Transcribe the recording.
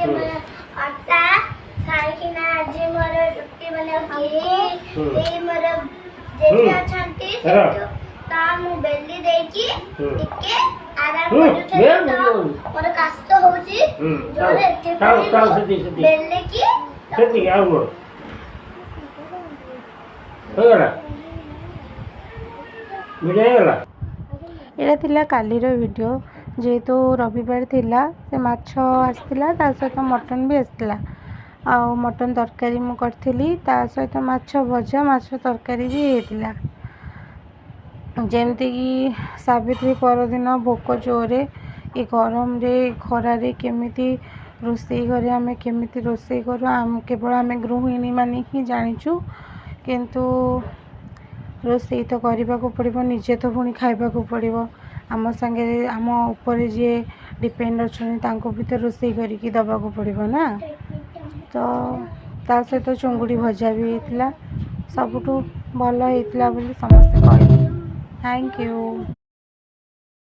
अटा खाइकिना आज मोर रुटी बनाउकी ए मोर जेठी अछंती ता मु बेली देकी टिके आराम करूथे तो मोर कास्ट होउची जोरे एते बेले की सेती आउ होगला मिलेगला एटा थिला कालीर वीडियो जेहेतु रविवार थिला से माछ आसला ता सहित मटन भी आसला आ मटन तरकारी मु करथिली ता सहित माछ भजा माछ तरकारी भी हेतिला जेमती कि सावित्री परदिन भोक जोरे ये गरम रे खरा रे केमिति रोषेई घरे आम केमिति रोषेई करूँ आम केवल आम गृहिणी माने ही जानिचु किंतु रोषेई तो करने को पड़ो निजे तो पुणी खाइबा को पड़ो आम सांगे आम उपर जी डिपेंड अच्छा भी तो रोषेई करके दबा को पड़ो ना तो ता सहित चुंगुड़ी भजा भी होता सबुठ भल होता समस्ते कहे थैंक यू।